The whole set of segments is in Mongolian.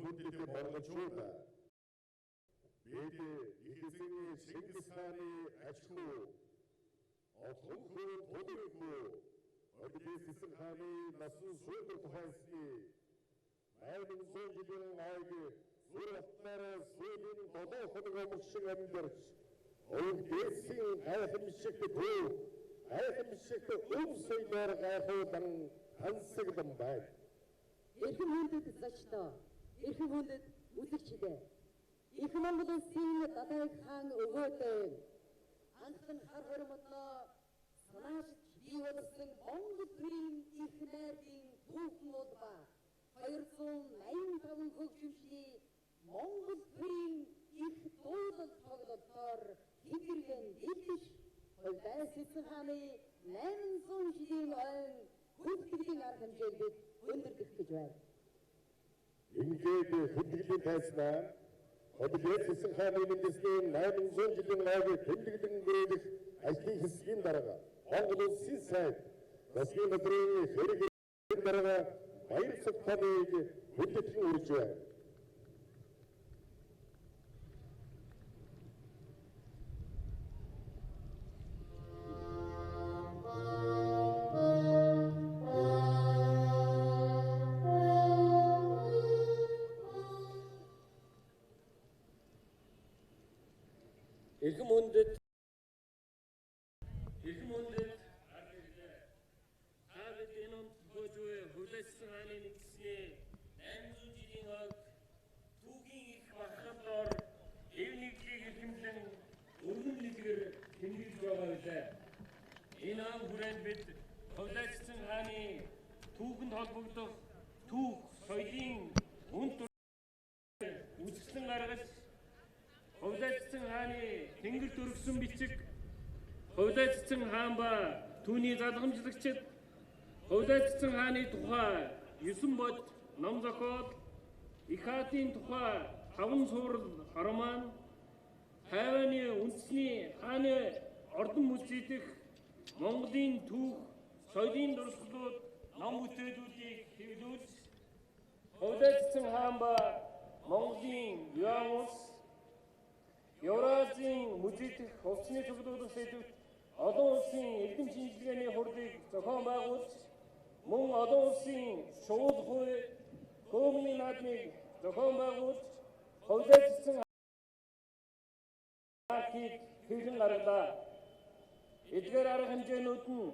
хүндэт монголчууд бид их эзэн Чингис хааны ачхүү отхонхоо тодорхой Ордис эзэн хааны насан суудар тухайсны 800 жилийн аяг сургалтаараа сүүлийн 7 хоног өмөршин амьдарч Ордисын гайхамшигт төв гайхамшигт өв соёлоор гайхуулан хансагдан байна. Эрхэм хүндэт зочдоо, эрхэм хүндэт үзэгчдээ, их Монгол улсын Дадааг хаан өгөөтэй анхан хар хормодлоо санааж бий болсон Монгол төрийн их найргийн түүхнүүд ба 285 хөгжимчний Монгол төрийн их дуулал тоглолтоор хэвгэргэн дэлгэж Ордис эзэн хааны 800 жилийн ойн хүндэтгэлийн арга хэмжээг өндөрдөх гэж байна. Ингээд хүндэтгэлийн тайзнаа Ордис эзэн хааны үндэсний 800 жилийн ойг тэмдэглэн гэрэлэх ажлын хэсгийн дарга Монгол улсын сайд засгийн газрын хэрэг дарга баяр цогцолыг хүндэтгэн үрж байна. Эрхэм хүндэт хавд энэм хожуу хүлээсэн хааны нэгсний 800 жилийн ог түүхийн их махбар эв нэглийг эрхэмлэн өргөн нэгээр тэмдэглэж байгаа билээ. Энэ ам хүрээнд бид хүлээсэн хааны түүхэнд холбогдох түүх соёлын үнд үзэсгэлэн гаргаж Ордис хааны тэнгэр дөрвсөн бичиг Ордис хаан ба түүний залгамжлагчид Ордис хааны тухай 9 бод ном зохиол их хаатын тухай 5 суурал харамаан хайваны үндэсний хааны ордон музейдэх Монголын түүх соёлын дурсгалууд ном бүтээлүүдийг хэвлүүлж Ордис хаан ба Монголын Яамус Евразийн музейдэх хувцсны цуглуулах сэдвт олон улсын эрдэм шинжилгээний хурлыг зохион байгуулж мөн олон улсын шууд хуй хөөмний наадмыг зохион байгуулж Ордис хааны хэвлэн гаргалаа. Эдгээр арга хэмжээнүүд нь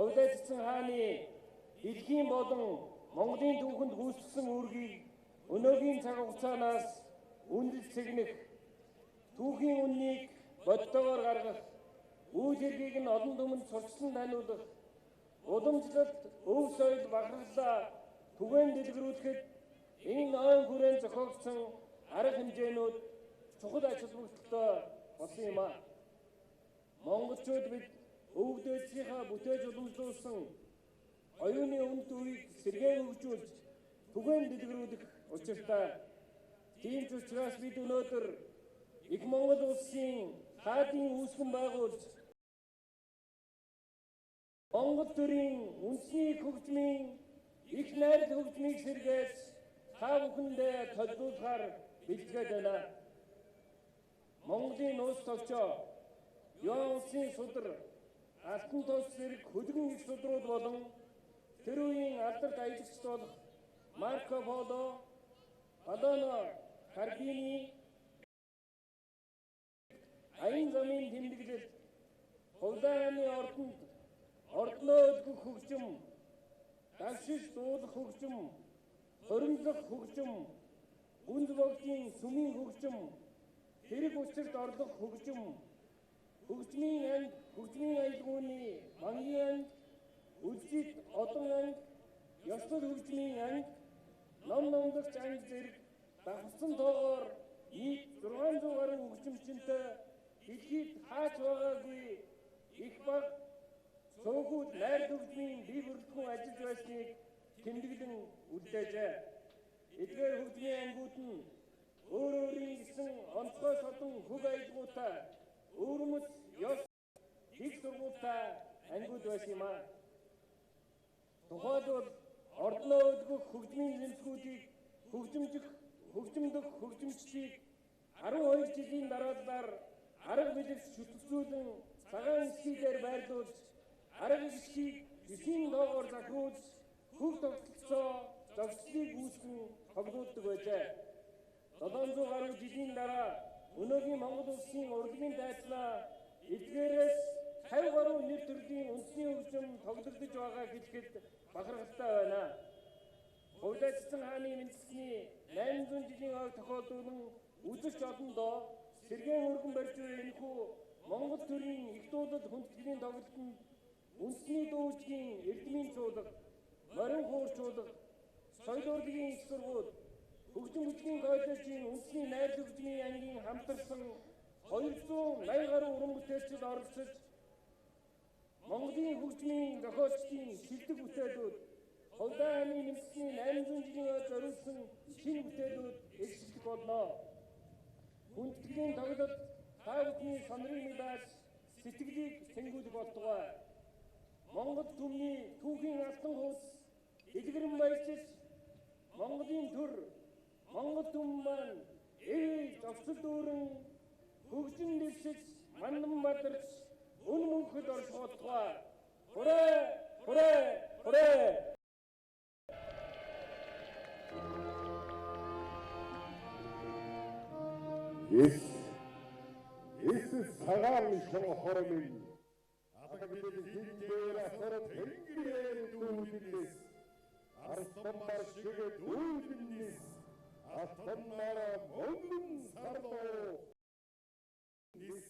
Ордис хааны дэлхийн болон Монголын түүхэнд гүйцэтгэсэн үүргийг өнөөгийн цаг хугацаанаас үндэс цэгнэх түүхийн үннийг бодтойгоор гаргах, үйл хэргийг нь олон түмэнд сурчлан таниулах, уламжлалт, өв соёл бахархлаа түгээн дэлгэрүүлэхэд энэ ойн хүрээнд зохиогдсон арга хэмжээнүүд чухал ач холбогдолтой болсон юм а. Монголчууд бид өвгдөөсийнхаа бүтээж уламжлуулсан оюуны өмд үеийг сэргээн хөгжүүлж түгээн дэлгэрүүлэх учиртай. Тийм ч учраас бид өнөөдөр их Монгол улсын хаадын үүсгэн байгуулж Монгол төрийн үндэсний хөгжмийн их найрал хөгжмийг сэргээж та бүхэндээ төлөвлөхөөр бэлдгээд байна. Монголын улс товчоо Юан улсын судар Алтан тос зэрэг хөлгөн их судрууд болон тэр үеийн алдарт аялагчид болох Марко Поло, Адано Карбини аян замын тэмдэглэл Хувдааны ордонд ордлоо өлгөх хөгжим, давшиж дуулах хөгжим, хоримлох хөгжим, гүнз богдын сүмийн хөгжим, хэрэг учирт орлох хөгжим, хөгжмийн аялгууны мангийн анги, үлжид одон анги, ёслол хөгжмийн анги, ном номдогч анги зэрэг давхсан тоогоор нийт 600 гаруй хөгжимчөнтэй дэлхийд хаач байгаагүй их баг цөөхүүд найр хөгжмийн бие бүрэлдэхүүн ажиллаж байсныг тэмдэглэн үлдээжээ. Эдгээр хөгжмийн ангиуд нь өөрийн гэсэн онцгой содон хөг аялгуутай өвөрмөц ёс их сургуультай ангиуд байсан юм а. Тухайлбал ордлоо өлгөх хөгжмийн зэмсгүүдийг хөгжимжих хөгжимдөх хөгжимчдийг 12 жилийн дараалал арга билс шүтгцүүлэн цагаан эсхийдээр байрлуулж арга эсхийг 9 доогоор захируулж хөв тогтолцоо зогслыг үүсгэн тоглоулдаг байжээ. 700 гаруй жилийн дараа өнөөгийн Монгол улсын урлагийн дайснаа эдгээрээс 50 гаруй нэр төрлийн үндэсний хөгжим тоглогдож байгаа хэлэхэд бахархалтай байна. Хувьдайцсан хааны үндэсний 800 жилийн ойг тохиолдуулан үзэгч олондоо сэргээн өргөн барьж буй энэхүү Монгол төрийн их дуулал хүндэтгэлийн тоглолтод үндэсний дүүжгийн эрдмийн чуулга, морин хуурчуулга, соёл урлагийн их сургууль, хөгжим бүжгийн коллежийн үндэсний найрал хөгжмийн ангийн хамтарсан 280 гаруй уран бүтээлчид оролцож Монголын хөгжмийн зохиолчдын шилдэг бүтээлүүд, Хувьдай хааны үндэсний 800 жилийн ойд зориулсан шинэ бүтээлүүд эзэслэх болно. Хүндэтгэлийн тоглолт та бүхний сонирыг мэдээж сэтгэлийг сэнгүүлэх болтугай. Монгол түмний түүхийн алтан хуудас дэлгэрэн баяжиж Монголын төр Монгол түм маань зовцол дүүрэн хөгжин дэвшиж мандан бадарч өн мөнхөд орших болтугай. Хүрээ! Хүрээ! Хүрээ! This is цагаан шонхорын атагбил хингээр асар тэнгэрээр дүүднэс арстамбар шиг дүүднэс астамнара монгон сардоо нис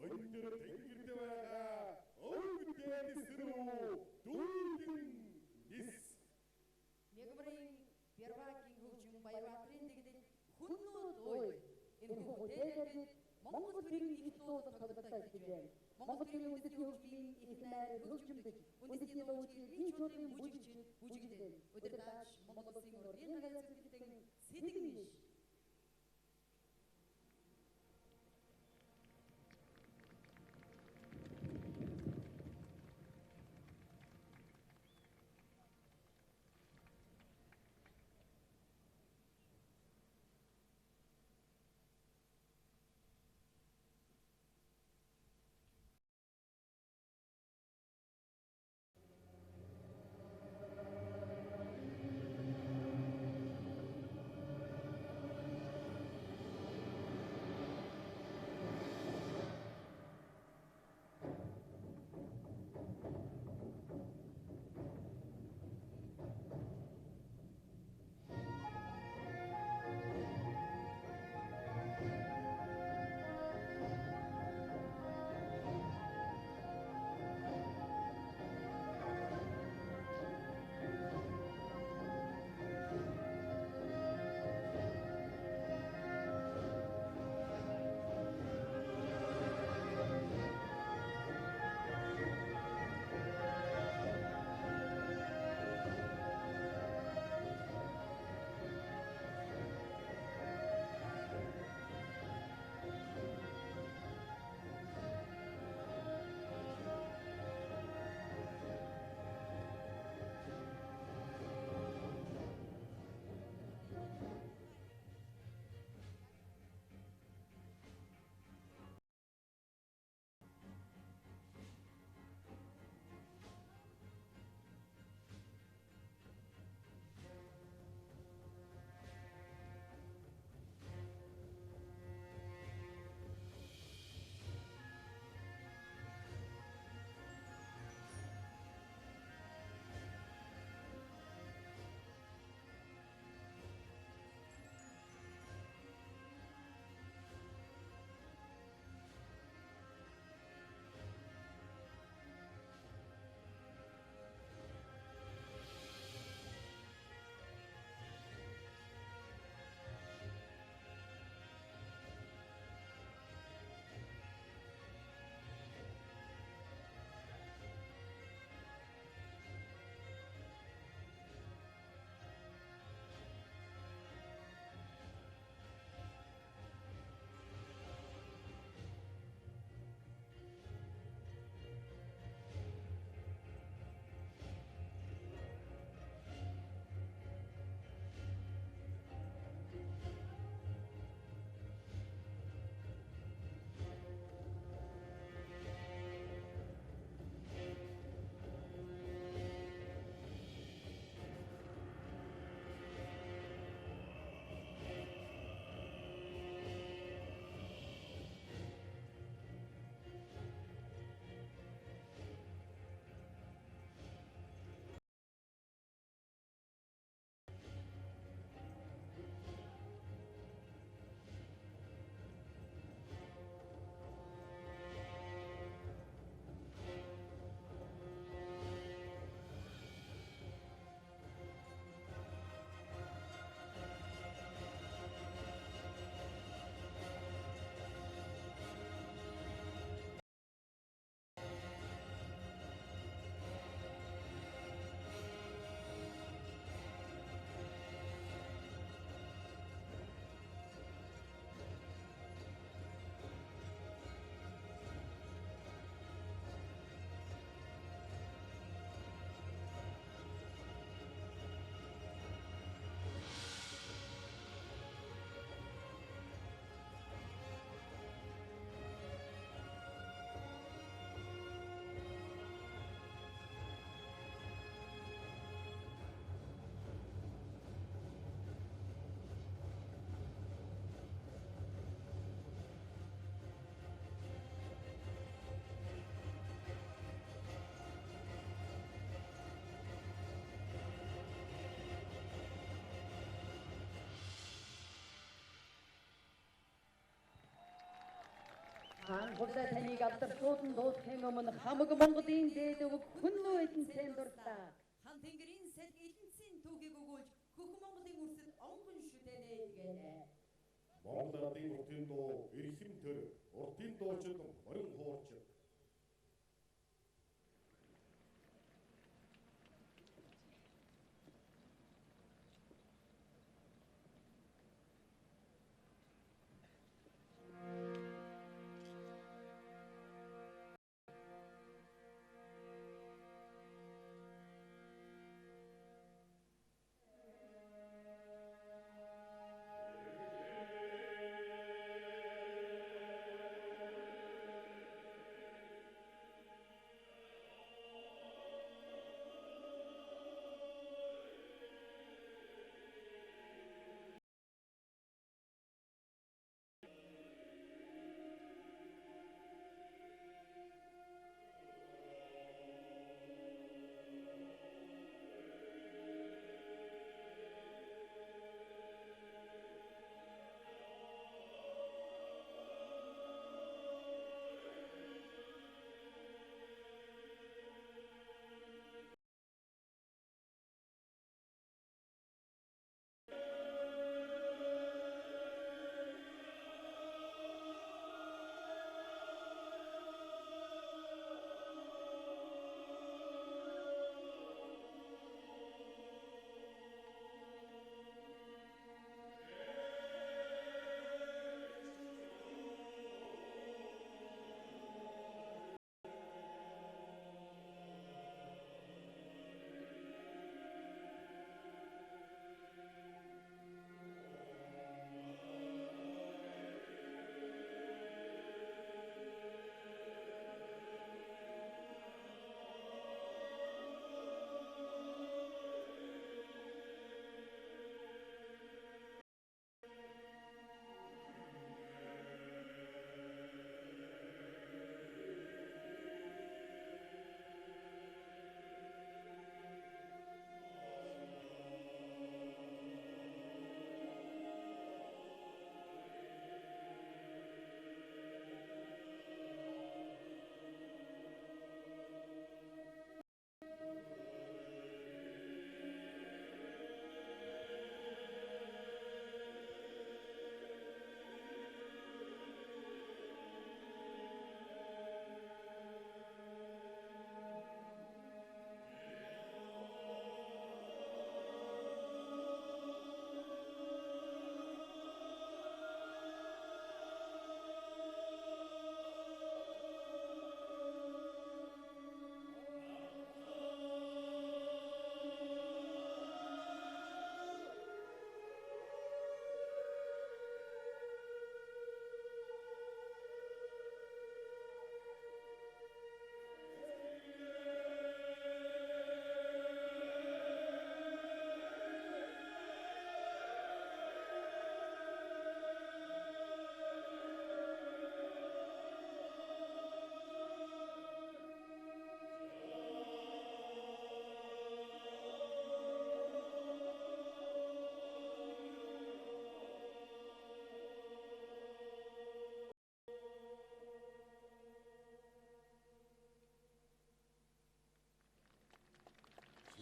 өндөр тэнгэрд байгаа өвдөд эсрүү дүүдэн нис Мегмарын первагийн хөгжим баярын дэгдэл хүннүүд ой энэ хөтөлбөрөд Монгол төрийн их дуулал тоглолттой хэлжээ. Монгол төрийн үндэсний хөгжмийн их найр хөгжимдөг үндэсний дуучин энэ төрлийн бүжиглэн өдөртөөч Монгол улсын урлагийн газрын сэтгэн Хангуулаа таныг алдаршуулан дуусахын өмнө хамаг Монголын дээд өвөг хүн нүдэн сэн дуртай. Хан тэнгэрийн сэлг элэнцийн түүхийг өгүүлж хөх Монголын үрсэд онгон шүтэнэ гэнэ. Монгол ардын уртын дуу эрхэм төр, уртын дуучид хорин хуурчид.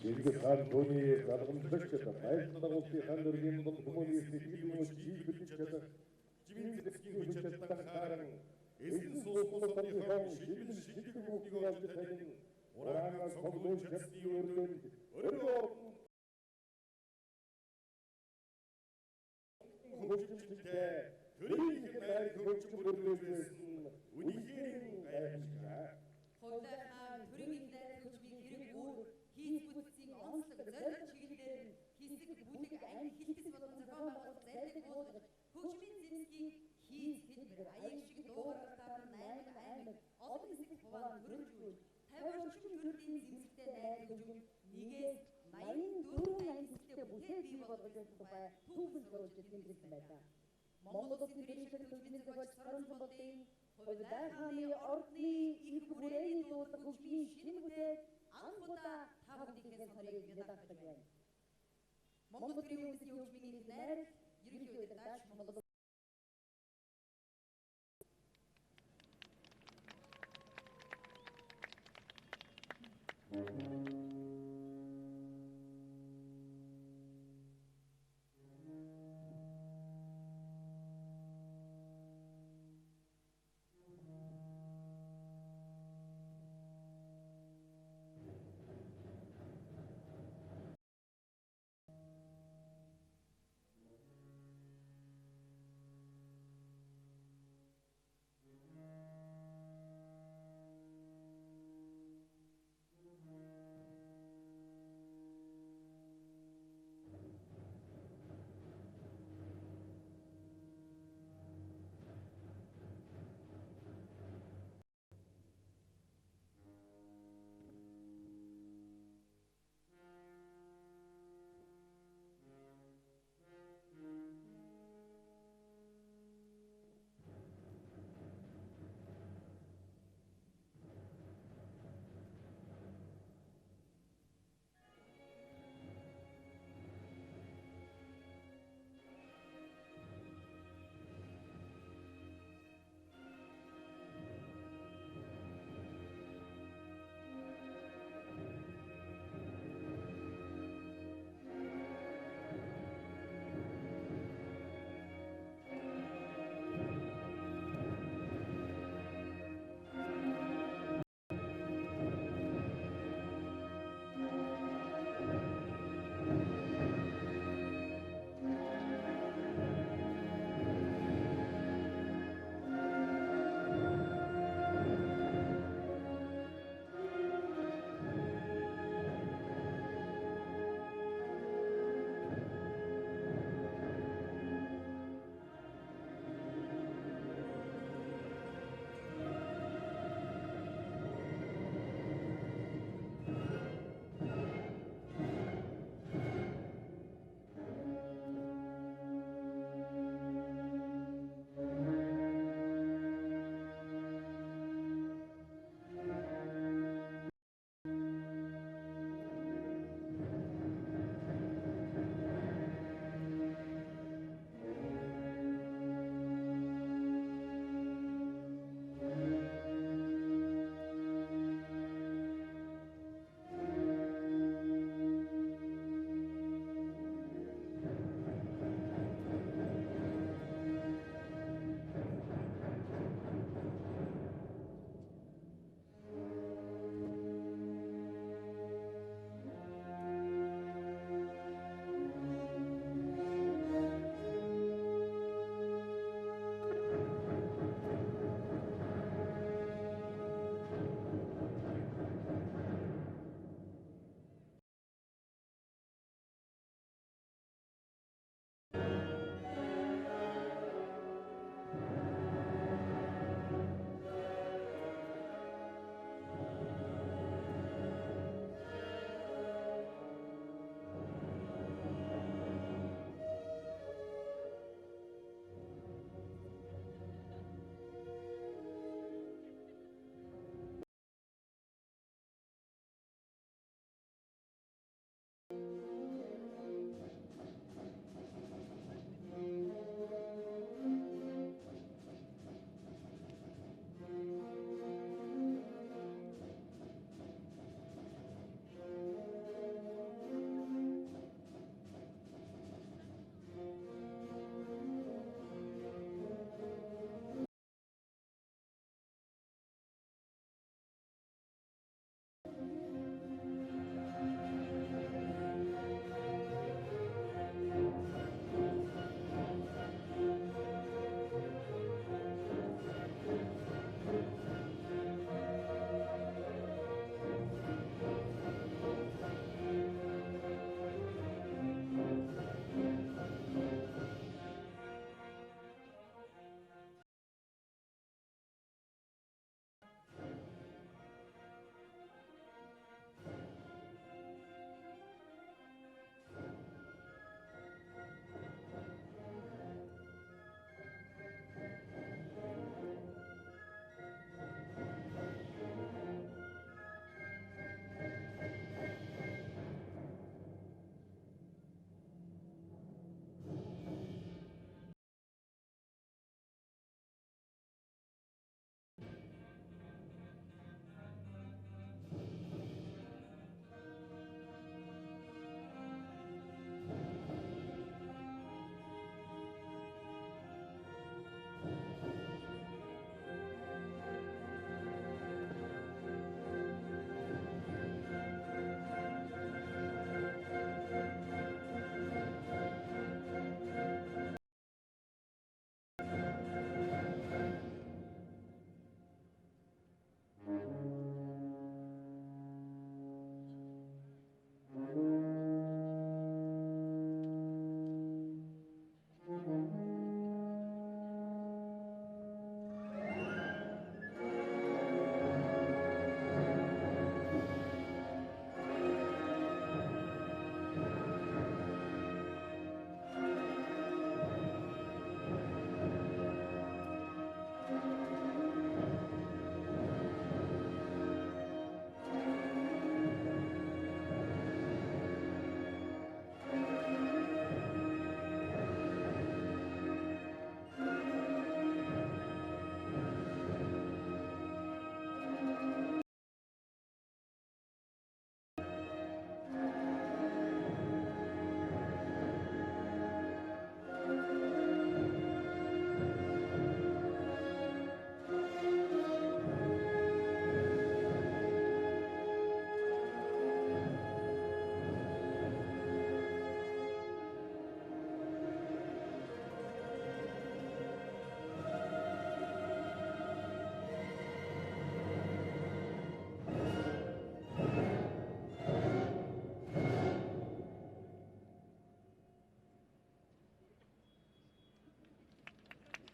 Иргэн хаан түүний залгамжлагч байлдан улсын хаан дөргийн бол хүмүүний сэтгэл мөч жийгдэж чадах жимийн дэвсгийн хүч чадсан харан эзэн суулгын хаан шилэн шилэн мөхийг алж тань ураанаас тоглож чадсан өргөн өргөө хөгжимтэй төрийн хайр хөгжим өргөөсөн үнийхэн гайхалтай Хойдоо хаан төрийн дээр хөгжмийн хэрэг өөр хийх бүтцийн онцлог зориг чиглэлээр хийсэг бүлэг ань хилтэс болон зохион байгуулалт зардаг уулгаж хөгжмийн зэмсгийн хийс хэлбэр аян шиг дууралтаар 8 аймаг олон хэсэг хуваан хөрөлжүүл 50 орчим төрлийн зэмсэгтэй найр хөгжим нэгээс 84 аймаг хэсэгтэй бүтээл бий болгож байсан тухай түүхэн сурвалж тэмдэглэсэн байлаа. Монгол улсын төрийн хөгжмийн зохиолч Саран Цомболтын Хойдоо хааны ордны их хүрээний дуулах хөгжмийн шинэ бүтээл анх удаа та бүхнийхээ сонирхыг нэлээдсэн байна. Монгол төрийн хөгжмийн найр ерөнхий удирдагч Монгол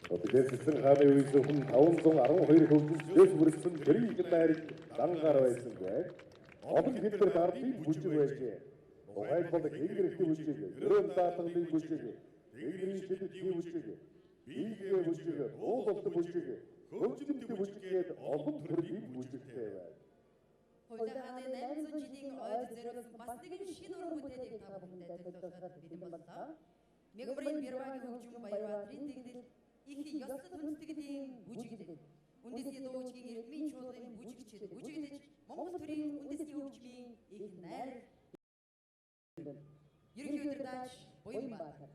어떻게 스승함에 의해서 훈 다운송 아롱호이를 거기서 스트레스 버렸은 별이 끝나야 난가로 했는데 어떤 hitler daar die moeite wezen. Nog hij van de kinderen die moeite. Rund daar dan die moeite. Kinderen zitten die moeite. Die moeite. Rond op de moeite. Koçum die moeite. Album terbiye moeite tever. Holdahane Namson Jiding Oil Zeros Bastigin Shinor Mutedi Tabunda Totosat Vidimata. Megabrain Birwani Hujum Bayra Trinding İki yassı tunstigitin bucigidin. Undisi doğuçkin irkmin çoğudun bucigçidi bucigidin. Momutturin undisi uçmin ikner. Yürüyü ötürdaş boyun batır.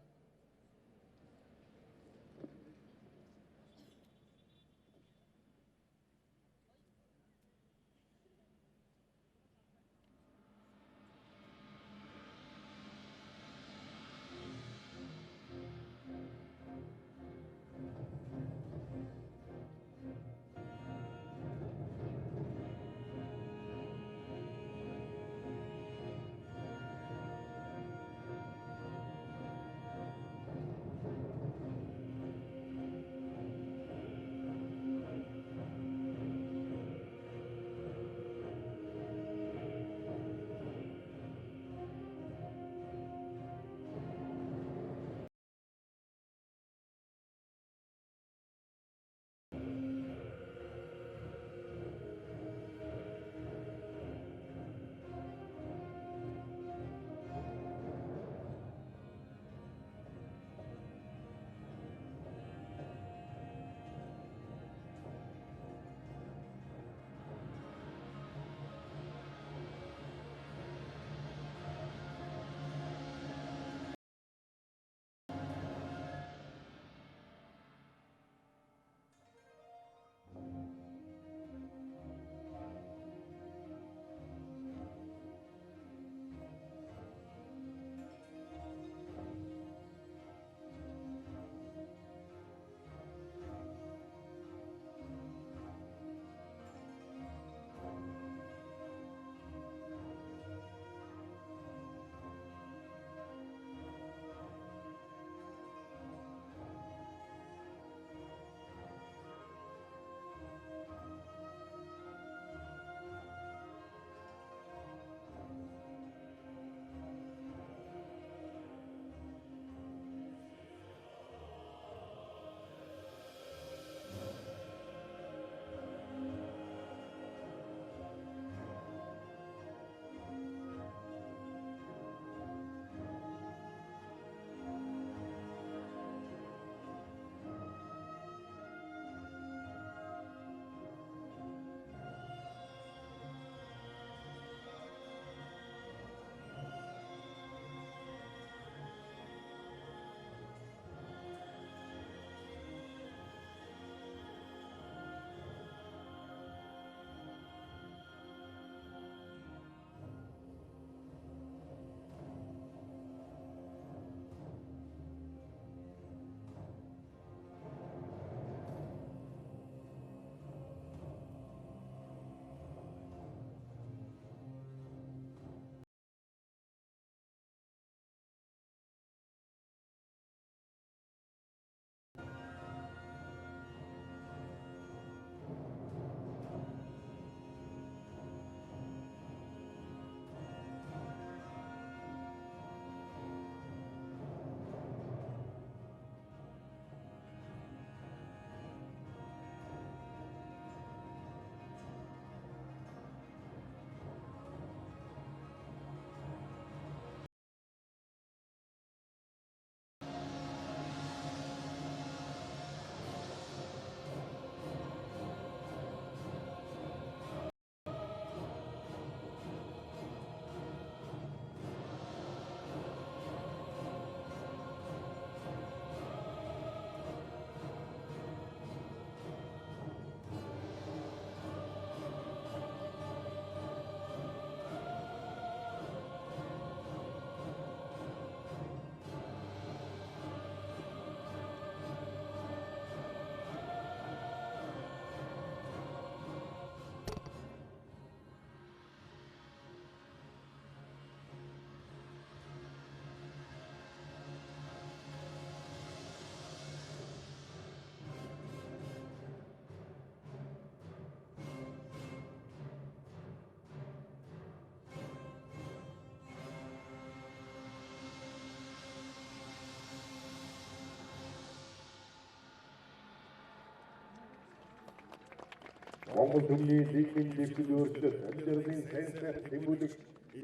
Монгол төмний нийгмийн дэвшил өөрчлөлт, амьдралын сайн сайхан тэмүүлэг,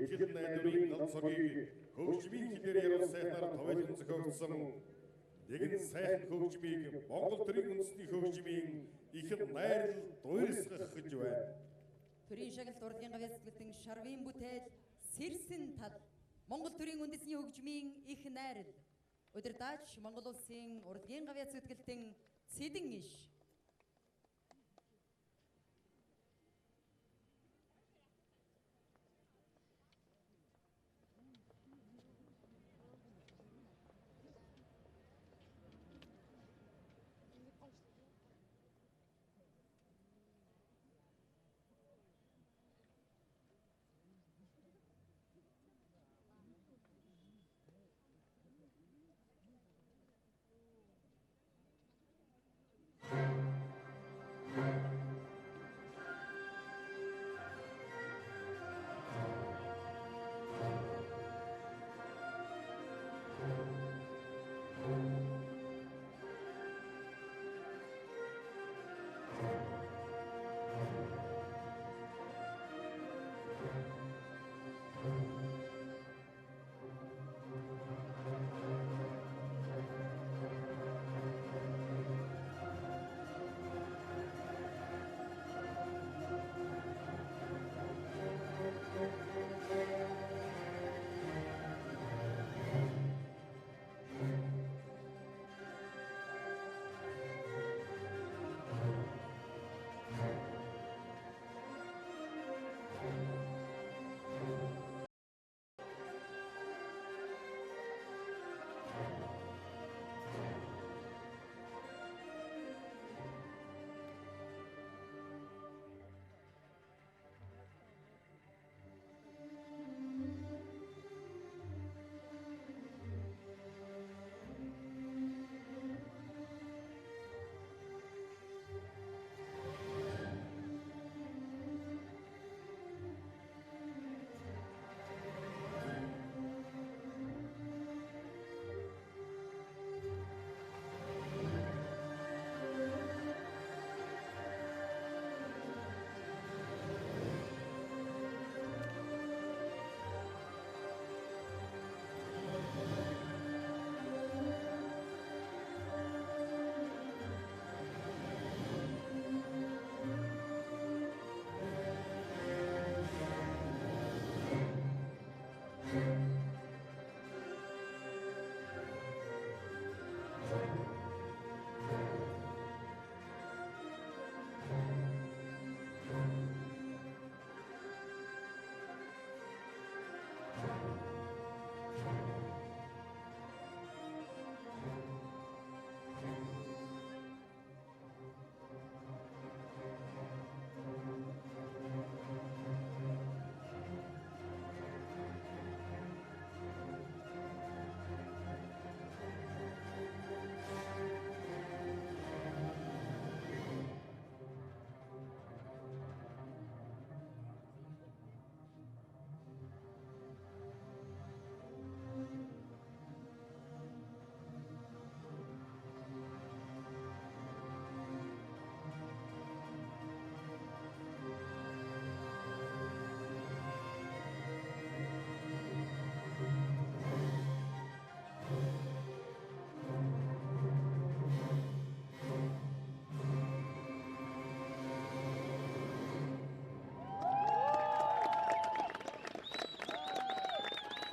эдгээр найдварын ном цогийг хөгжмийн хэлээр ярил сайхнаар товлон зохиогдсон нэгэн сайхан хөгжмийг Монгол төрийн үндэсний хөгжмийн ихэн найрал дуурайсгах гэж байна. Төрийн шагналт урлагийн гавьяа сэтгэлтэн шарвын бүтээл Сэрсэн тал Монгол төрийн үндэсний хөгжмийн их найрал удирдаач Монгол улсын урлагийн гавьяа сэтгэлтэн Цэдэн иш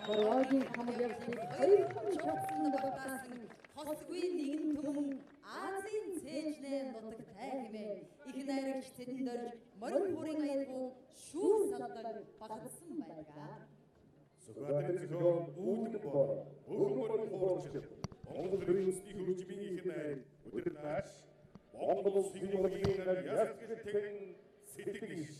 Бороогийн хамаг явцыг хоёрхан шатсан багтаасан хосгүй нэгэн түмэн Азийн цээжнээ нутагтай хэмээн их найрагч Цэдэн дорж морин бүрийн аялгуу шүүр салдан багтсан байдаг. Сүхбаатарын зохион үүдэн бор, өгмөрөн хуурчлал, Монгол төрийн үндэсний хөгжмийн их найрал удирдаач Монгол улсын урлагийн гавьяа сэтгэлтэн Цэдэн иш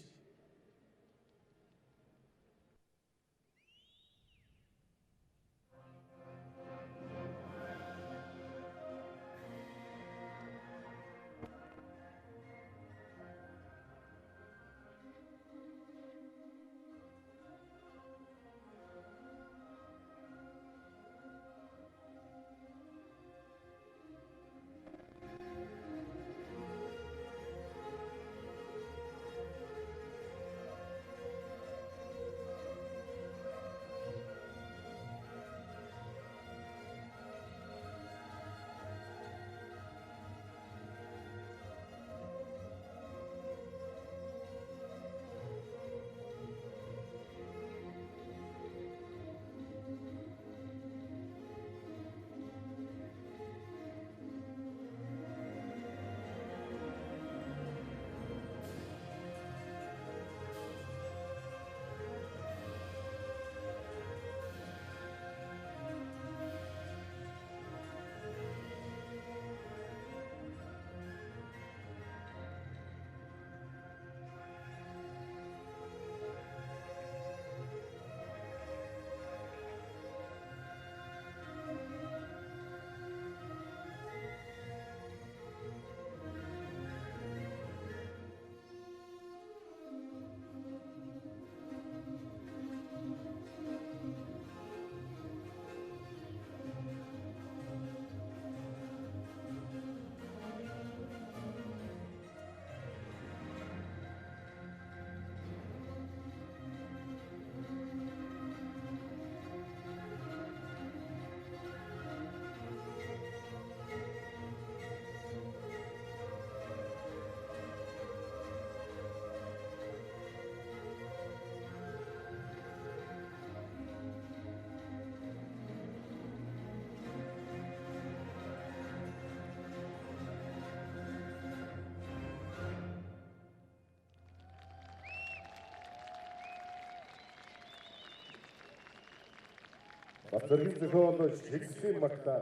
Батэргийн зохиолоо Шекспир магтаа.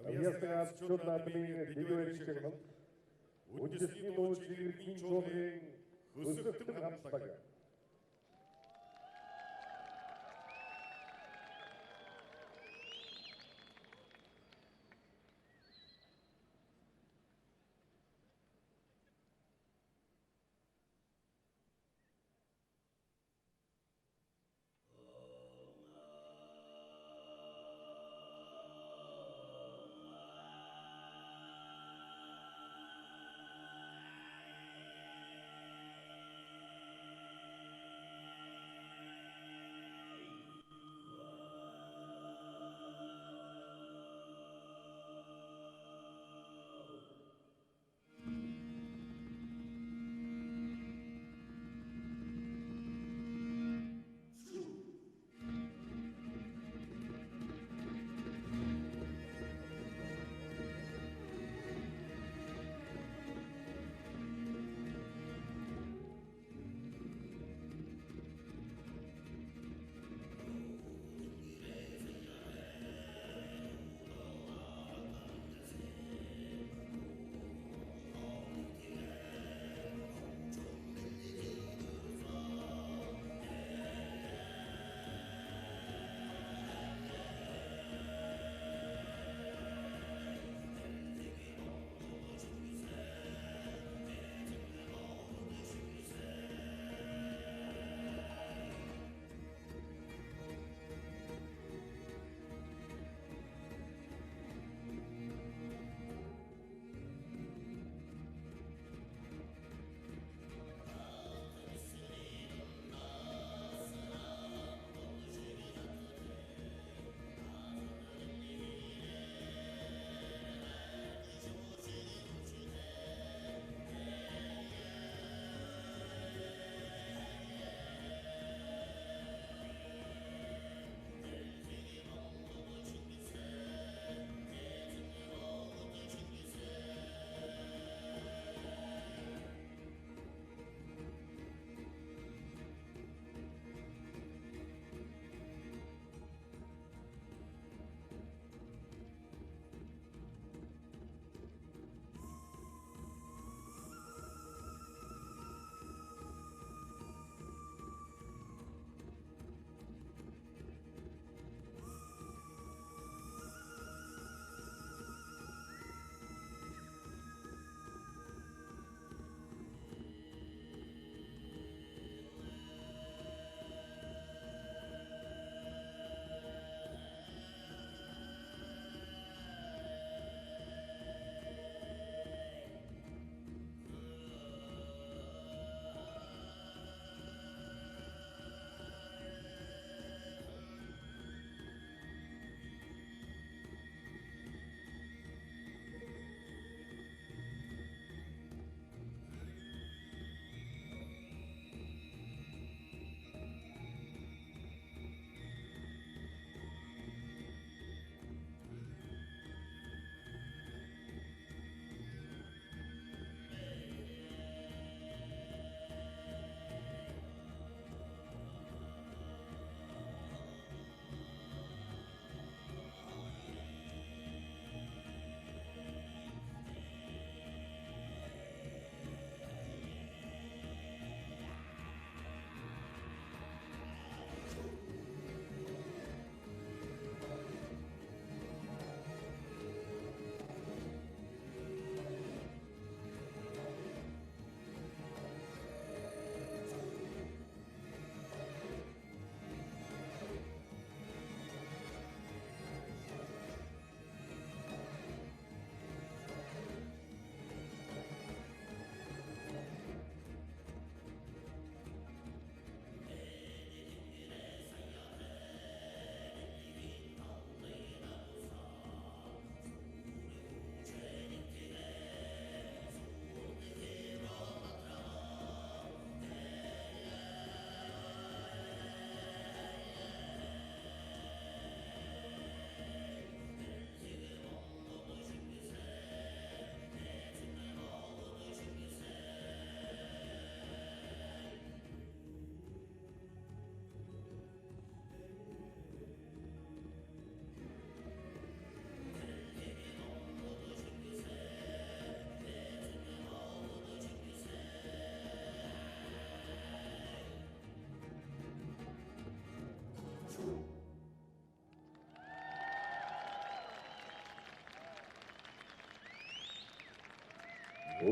Амьясан азчууд наадмын дэлгэрэнчиг нь үндэсний нууц иргэний чуулгын өсөлтөнд хамтлаг.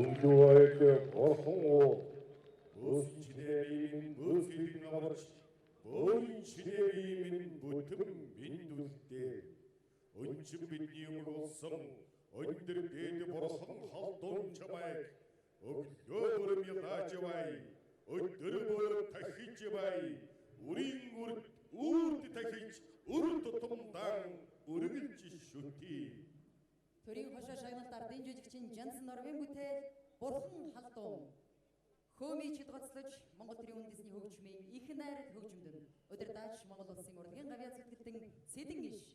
Өвлөөрт бурхан уу өсчилээ минь өсөлт намарч өөрийн чирээ минь бүтэн биндүлтэй өнчин бидний өнгөрсөн өндөр дээд бурхан халдун чамайг өглөөр мятажвай өдөр тахичвай үрийн үрд тахич үрд тутамдан үргэлж шүтээ. Төрийн хошоо шагналтаар дэн жүжигчин Жансан Норвен бүтээл Бурхан халдун. Хөөмийчд гоцлож Монгол төрийн үндэсний хөгжмийн их найрал хөгжмөд удирдаач Монгол улсын урлагийн гавьяа зүтгэлтэн Сэдэн иш.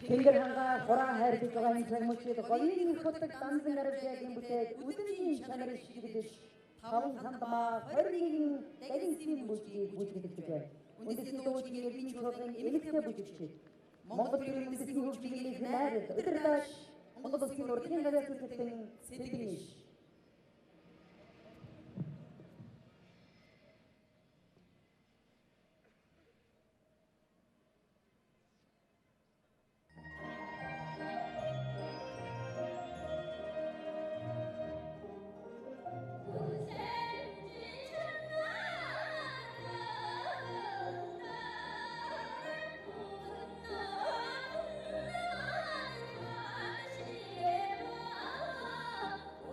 Тэнгэрханга хураа хайрлаж байгаа энэ цагмчид голын хөтөг дансан арвжаагийн бүтээг үдэнгийн чанарын шиглэж таван сандмаа 21 дагинсийн бүжгийг бүжиглэжээ. Үндэсний дуучин эрдэнэ чуулган эмэгтэй бүжигчид Монгол төрийн үндэсний хөгжлийн найраг өдөртөж Монгол улсын урлагийн газар зүтгэн сэтгэлж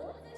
Oh,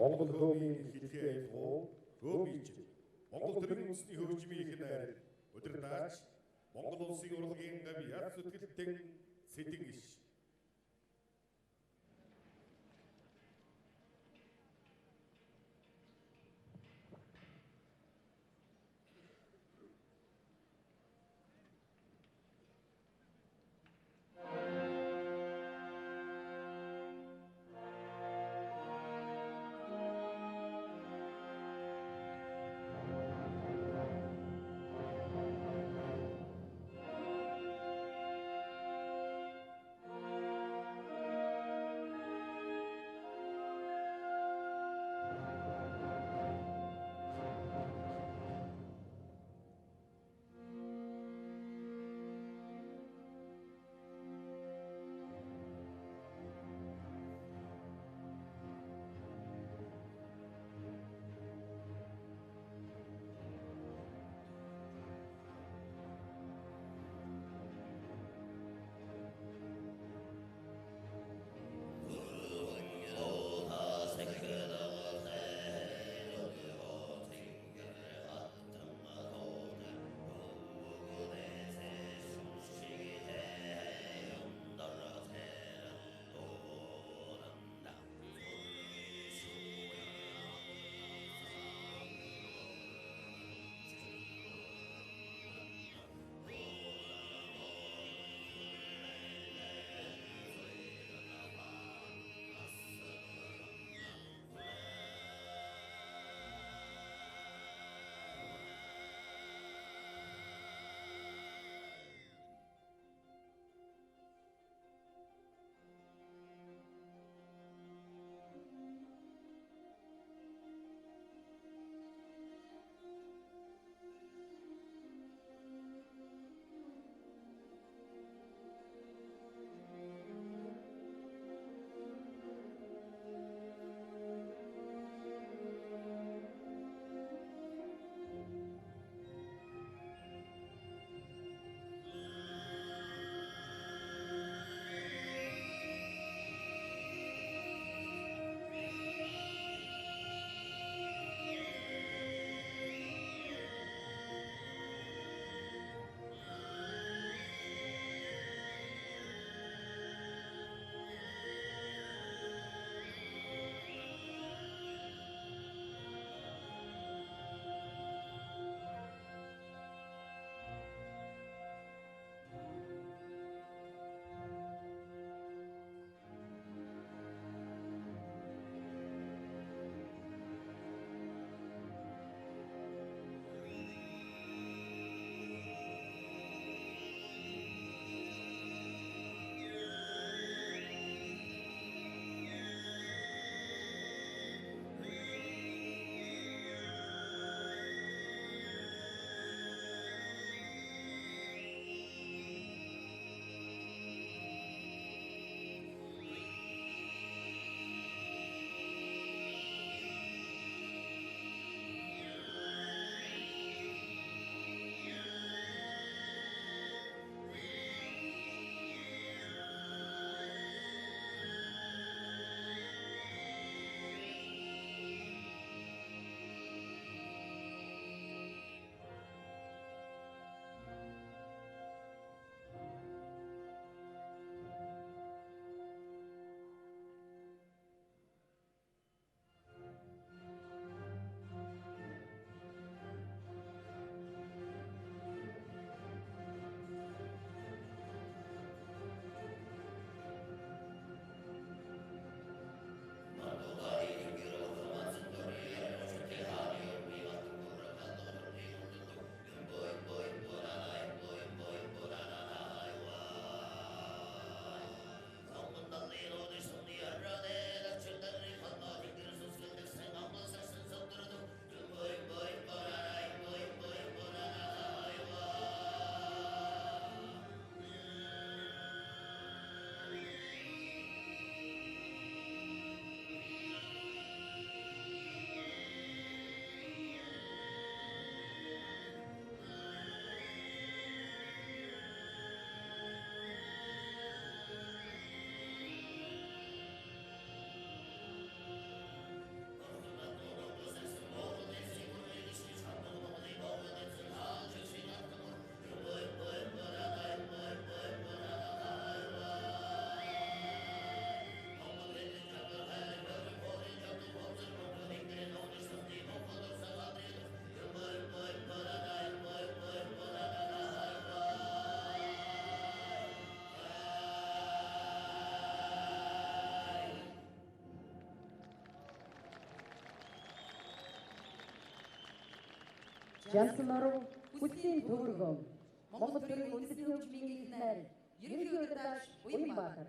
Монгол хөөмийн хэлхээ туу хөөмийч Монгол төрийн үндэсний хөгжмийн их найр удирдаач Монгол улсын урлагийн гав яд зүтгэлтэн сэдэн иш Жансан орон хүслийн төвөргөн Монгол төрийн үндэсний хөгжмийн гихнэр ерөнхий удирдагч Уянбаатар.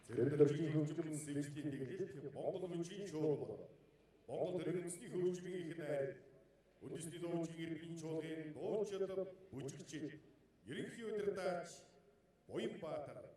Зэрлэгчийн хөгжим сэжлийн дэглэлт Монгол хүчийн чуулга. Монгол төрөмсний хөгжмийн их найр. Үндэсний дуучин ирбийн чуулгын дуучид бүжигч ерөнхий удирдаач Буянбаатар.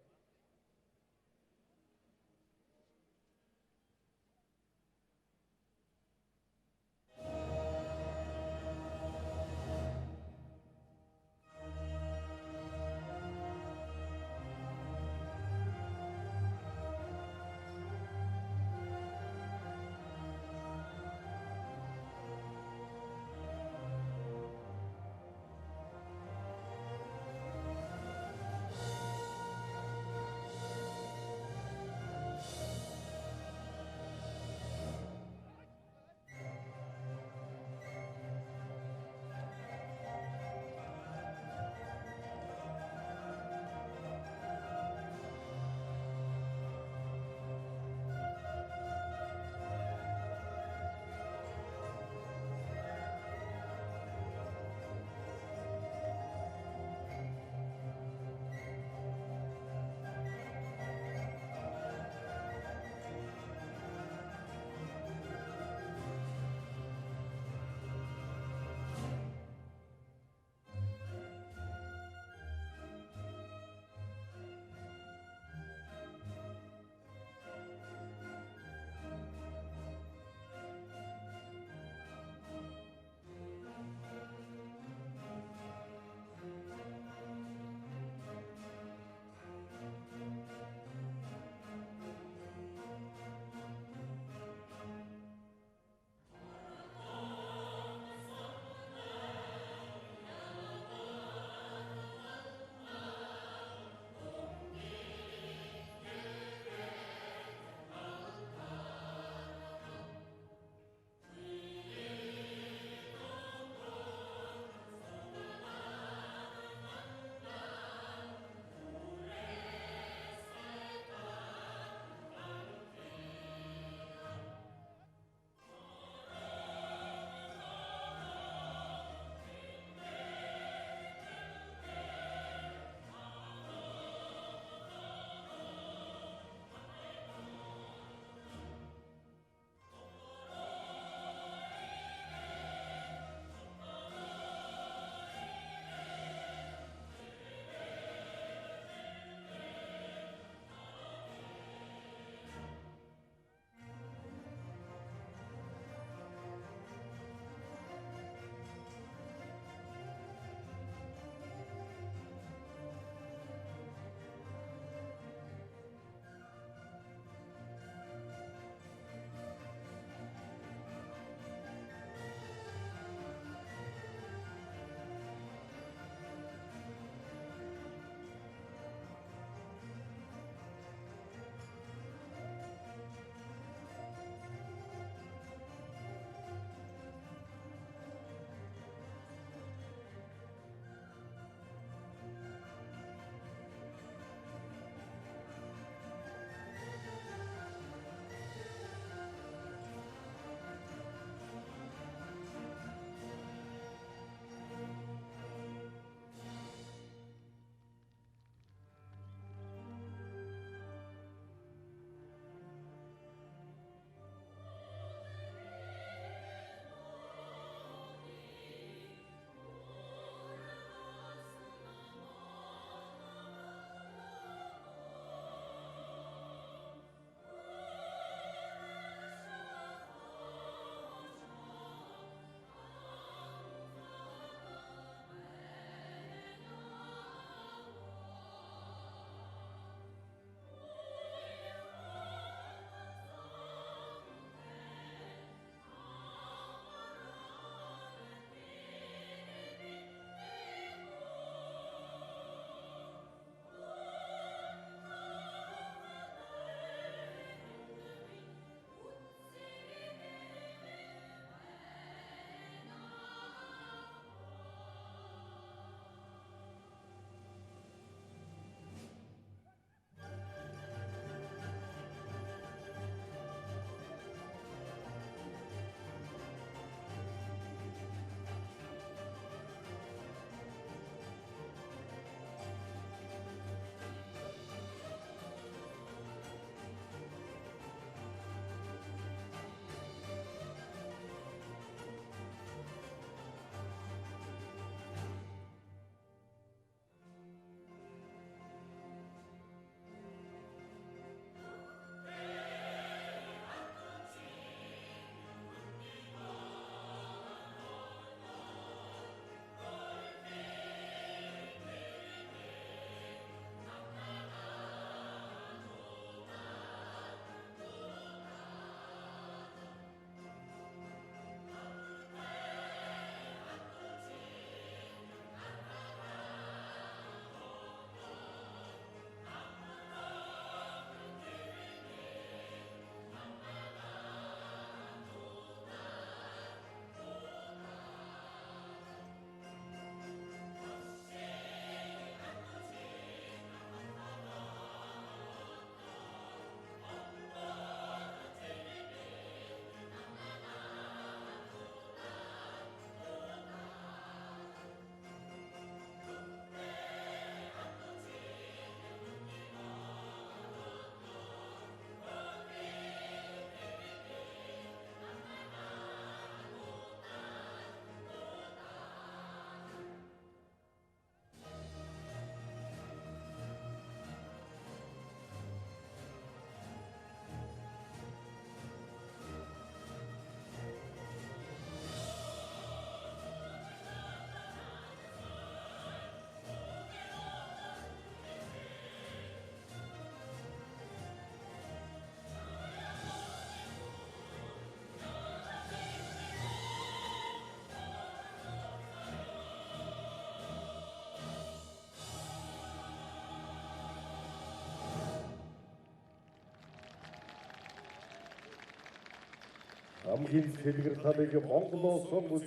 хамгийн сэтгэлгэр талыг Монголоос сонгож,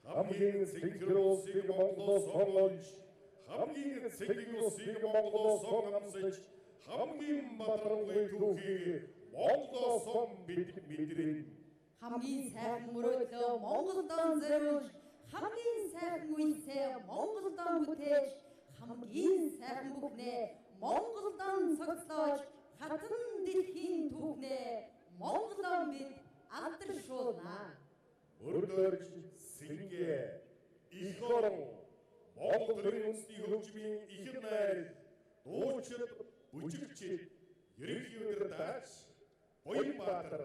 хамгийн синхроныг Монголоос сонгож, хамгийн сэлгүүсийг Монголоос сонгамсаж, хамгийн батрангүй түүхийг Монголоос бид мэдрэн. Хамгийн сайхан мөрөөдлөө Монголдон зориулж, хамгийн сайхан үйлсээ Монголдон бүтээж, хамгийн сайхан бүхнээ Монголдон цогцлоож, хатан дэлхийн түүхнээ Монголон бид алдаршуулнаа. Өрлөж сэнгээ их орон Монгол төрийн үндэсний хөгжмийн ихэр найр дуучид бүжигчид ерөнхий удирдаач Буянбаатар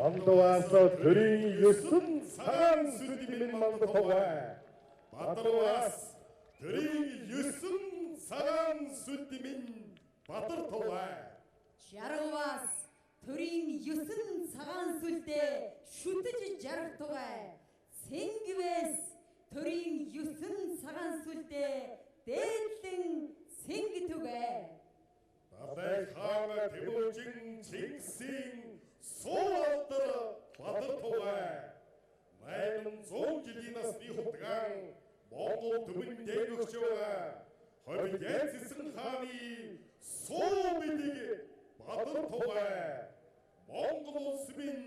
Мандуаса төрийн 9 цагаан сүдмийн мандатугай. Батарвас төрийн 9 цагаан сүдмийн Батартугай. Жаргавас төрийн 9 цагаан сүлдээ шүтэж жаргатугай. Сэнгвэс төрийн 9 цагаан сүлдээ дээдлэн сэнгитүгай. Бадай хаана Тэвүүжин Чингисийн Суултар Батартугай. 800 жилийн насны хутгаан Монгол түмэн дээгч байгаа. Хойд Цэцэн хааны суу бидэг Батартугай. Монгол улс минь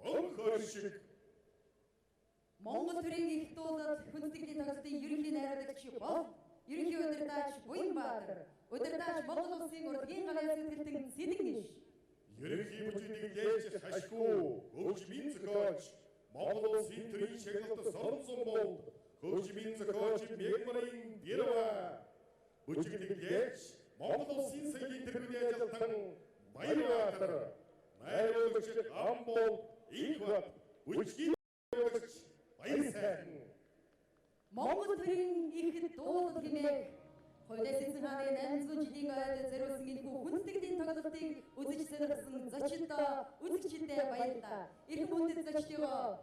мөнхөр шиг. Монгол төрийн их дуулал хүндэтгэлийн тоглолтын ерөнхий найруулагч бол ерөнхий удирдаач Буянбаатар, удирдаач Монгол улсын урлагийн галын сэтгэлтэн Сэдэгниш. Ерөнхий бүжиглэгч хашгүй хөгжмийн зохиолч Монгол улсын төрийн шагналт Соронзон болд хөгжмийн зохиолч Мегмарын Гэрва бүжиглэгч Монгол улсын саягийн тэргүүний ажилтан Баянбаатар найруулагч Амбол Игбат бүжгийн найруулагч Баянсайхан Монгол төрийн их дуулал хэмээх Хойд Цэцэн хааны 800 жилийн ойд зориулсан энэхүү хүндэтгэлийн тоглолтыг үзэж сонирхсан зочдоо үзэгчдэд баярлалаа. Эрхэм хүндэт зочдоо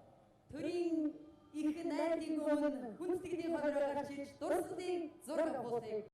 төрийн их найрын өмнө хүндэтгэлийн хороо гарч ирж дурсгалын зураг авахыг